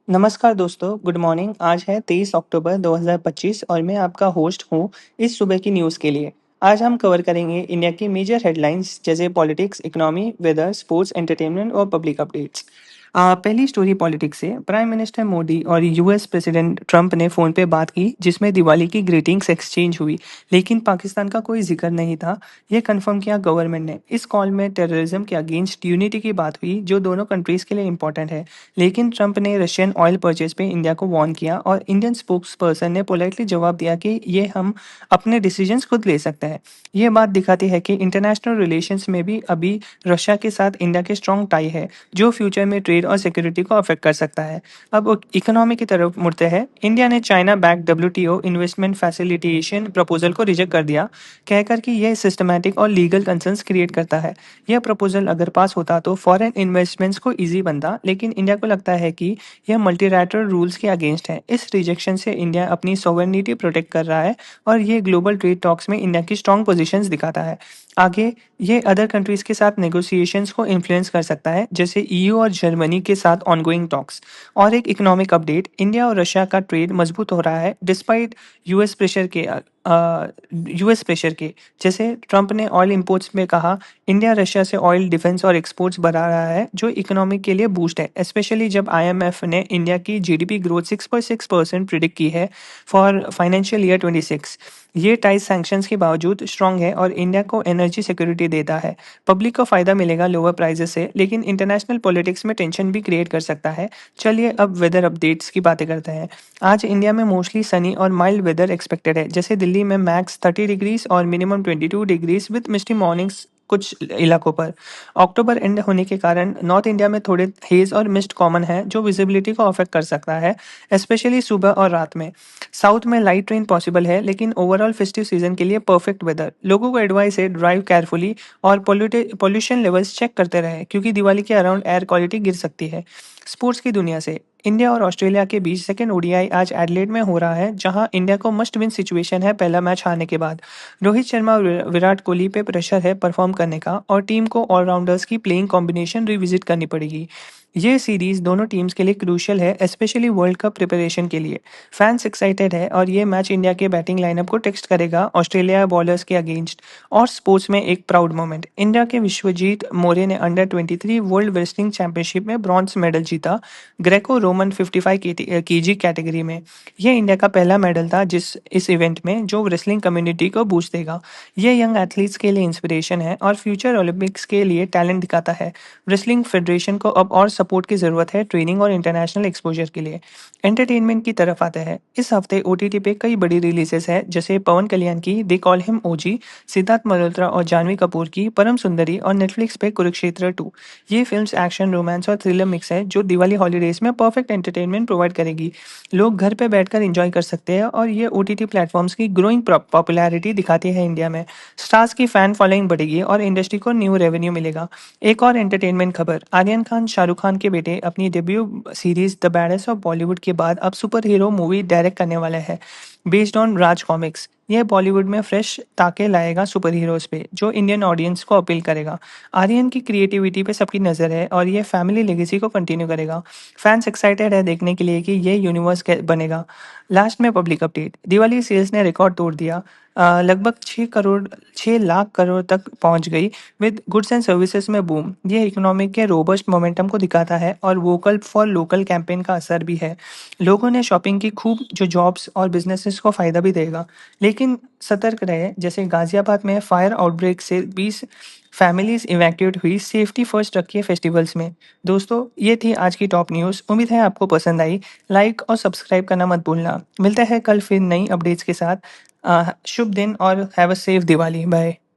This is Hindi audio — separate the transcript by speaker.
Speaker 1: नमस्कार दोस्तों, गुड मॉर्निंग। आज है 23 अक्टूबर 2025 और मैं आपका होस्ट हूँ इस सुबह की न्यूज़ के लिए। आज हम कवर करेंगे इंडिया की मेजर हेडलाइंस जैसे politics, economy, weather, sports, entertainment और पब्लिक अपडेट्स। पहली स्टोरी पॉलिटिक्स से। प्राइम मिनिस्टर मोदी और यूएस प्रेसिडेंट ट्रंप ने फ़ोन पे बात की जिसमें दिवाली की ग्रीटिंग्स एक्सचेंज हुई, लेकिन पाकिस्तान का कोई जिक्र नहीं था। ये कंफर्म किया गवर्नमेंट ने। इस कॉल में टेररिज्म के अगेंस्ट यूनिटी की बात हुई जो दोनों कंट्रीज़ के लिए इंपॉर्टेंट है। लेकिन ट्रंप ने रशियन ऑयल परचेज पे इंडिया को वार्न किया और इंडियन स्पोक्स पर्सन ने पोलाइटली जवाब दिया कि ये हम अपने डिसीजंस खुद ले सकते हैं। ये बात दिखाती है कि इंटरनेशनल रिलेशंस में भी अभी रशिया के साथ इंडिया के स्ट्रॉन्ग टाई है जो फ्यूचर में ट्रेड और सिक्योरिटी को अफेक्ट कर सकता है। अब इकोनॉमी की तरफ मुड़ते हैं। इंडिया ने China back WTO investment facilitation proposal को रिजेक्ट कर दिया, कहकर कि यह सिस्टमैटिक और लीगल कंसर्न्स क्रिएट करता है। यह प्रपोजल अगर पास होता तो फॉरेन इन्वेस्टमेंट्स को ईजी बनता, लेकिन इंडिया को लगता है कि यह मल्टीलैटरल रूल्स के अगेंस्ट है। इस रिजेक्शन से इंडिया अपनी सॉवरेनिटी प्रोटेक्ट कर रहा है और ये ग्लोबल ट्रेड टॉक्स में इंडिया की स्ट्रॉन्ग पोजीशंस दिखाता है। आगे ये अदर कंट्रीज के साथ नेगोशिएशंस को इन्फ्लुएंस कर सकता है, जैसे ईयू और जर्मनी के साथ ऑनगोइंग टॉक्स। और एक इकोनॉमिक अपडेट, इंडिया और रशिया का ट्रेड मजबूत हो रहा है डिस्पाइट यूएस प्रेशर के यूएस प्रेशर के। जैसे ट्रंप ने ऑयल इंपोर्ट्स में कहा, इंडिया रशिया से ऑयल डिफेंस और एक्सपोर्ट्स बढ़ा रहा है जो इकोनॉमी के लिए बूस्ट है, स्पेशली जब आईएमएफ ने इंडिया की जीडीपी ग्रोथ 6.6% प्रिडिक्ट की है फॉर फाइनेंशियल ईयर 26। ये टाइस सैंक्शंस के बावजूद स्ट्रांग है और इंडिया को एनर्जी सिक्योरिटी देता है। पब्लिक को फायदा मिलेगा लोअर प्राइसेस से, लेकिन इंटरनेशनल पॉलिटिक्स में टेंशन भी क्रिएट कर सकता है। चलिए अब वेदर अपडेट्स की बातें करते हैं। आज इंडिया में मोस्टली सनी और माइल्ड वेदर एक्सपेक्टेड है, जैसे दिल्ली में मैक्स 30 डिग्रीज और minimum 22 degrees with misty mornings कुछ इलाकों पर। अक्टूबर एंड होने के कारण नॉर्थ इंडिया में थोड़े हेज और मिस्ट कॉमन है जो विजिबिलिटी को अफेक्ट कर सकता है, स्पेशली सुबह और रात में। साउथ में लाइट रेन पॉसिबल है, लेकिन ओवरऑल फेस्टिव सीजन के लिए परफेक्ट वेदर। लोगों को एडवाइस है ड्राइव केयरफुली और पोल्यूशन लेवल्स चेक करते रहे क्योंकि दिवाली के अराउंड एयर क्वालिटी गिर सकती है। स्पोर्ट्स की दुनिया से। इंडिया और ऑस्ट्रेलिया के बीच सेकंड ओडीआई आज एडिलेड में हो रहा है, जहां इंडिया को मस्ट विन सिचुएशन है पहला मैच हारने के बाद। रोहित शर्मा और विराट कोहली पे प्रेशर है परफॉर्म करने का और टीम को ऑलराउंडर्स की प्लेइंग कॉम्बिनेशन रिविजिट करनी पड़ेगी। ये सीरीज दोनों टीम्स के लिए क्रूशियल है, स्पेशली वर्ल्ड कप प्रिपरेशन के लिए। फैंस एक्साइटेड है और ये मैच इंडिया के बैटिंग लाइनअप को टेक्स्ट करेगा ऑस्ट्रेलिया बॉलर्स के अगेंस्ट। और स्पोर्ट्स में एक प्राउड मोमेंट, इंडिया के विश्वजीत मौर्य ने अंडर 23 वर्ल्ड रेसलिंग चैंपियनशिप में ब्रॉन्ज मेडल जीता, ग्रेको रोमन 55 केजी कैटेगरी में। यह इंडिया का पहला मेडल था जिस इस इवेंट में, जो रेसलिंग कम्युनिटी को बूस्ट देगा। ये यंग एथलीट्स के लिए इंस्पिरेशन है और फ्यूचर ओलंपिक्स के लिए टैलेंट दिखाता है। रेसलिंग फेडरेशन को अब और सपोर्ट की जरूरत है ट्रेनिंग और इंटरनेशनल एक्सपोजर के लिए। एंटरटेनमेंट की तरफ आते हैं। इस हफ्ते ओटीटी पे कई बड़ी रिलीजेस है, जैसे पवन कल्याण की दे कॉल हिम ओजी, सिद्धार्थ मल्होत्रा और जानवी कपूर की परम सुंदरी और नेटफ्लिक्स पे कुरुक्षेत्र 2। ये फिल्म्स एक्शन, रोमांस और थ्रिलर मिक्स है जो दिवाली हॉलीडेज में परफेक्ट एंटरटेनमेंट प्रोवाइड करेगी। लोग घर पे बैठकर एंजॉय कर सकते हैं और ये ओटीटी प्लेटफॉर्म्स की ग्रोइंग पॉपुलैरिटी दिखाती है। इंडिया में स्टार्स की फैन फॉलोइंग बढ़ेगी और इंडस्ट्री को न्यू रेवेन्यू मिलेगा। एक और एंटरटेनमेंट खबर, आर्यन खान शाहरुख खान के बेटे अपनी debut series the baddest of Bollywood के बाद अब सुपर हीरो मूवी डायरेक्ट करने वाले हैं बेस्ड ऑन राज कॉमिक्स। यह बॉलीवुड में फ्रेश ताके लाएगा सुपर हीरोज पे, जो इंडियन ऑडियंस को अपील करेगा। आर्यन की क्रिएटिविटी पे सबकी नज़र है और ये फैमिली लेगेसी को कंटिन्यू करेगा। फैंस एक्साइटेड है देखने के लिए कि ये यूनिवर्स बनेगा। लास्ट में पब्लिक अपडेट, दिवाली सेल्स ने रिकॉर्ड तोड़ दिया। लगभग 6 लाख करोड़ तक पहुंच गई विद गुड्स एंड सर्विसेज में बूम। ये इकोनॉमिक के रोबस्ट मोमेंटम को दिखाता है और वोकल फॉर लोकल कैंपेन का असर भी है। लोगों ने शॉपिंग की खूब, जो जॉब्स और बिजनेसेस को फायदा भी देगा। लेकिन सतर्क रहे, जैसे गाजियाबाद में फायर आउटब्रेक से 20 फैमिलीज इवैक्यूएट हुई। सेफ्टी फर्स्ट रखिए फेस्टिवल्स में। दोस्तों, ये थी आज की टॉप न्यूज़। उम्मीद है आपको पसंद आई। लाइक और सब्सक्राइब करना मत भूलना। मिलते हैं कल फिर नई अपडेट्स के साथ। शुभ दिन और have a safe Diwali. Bye.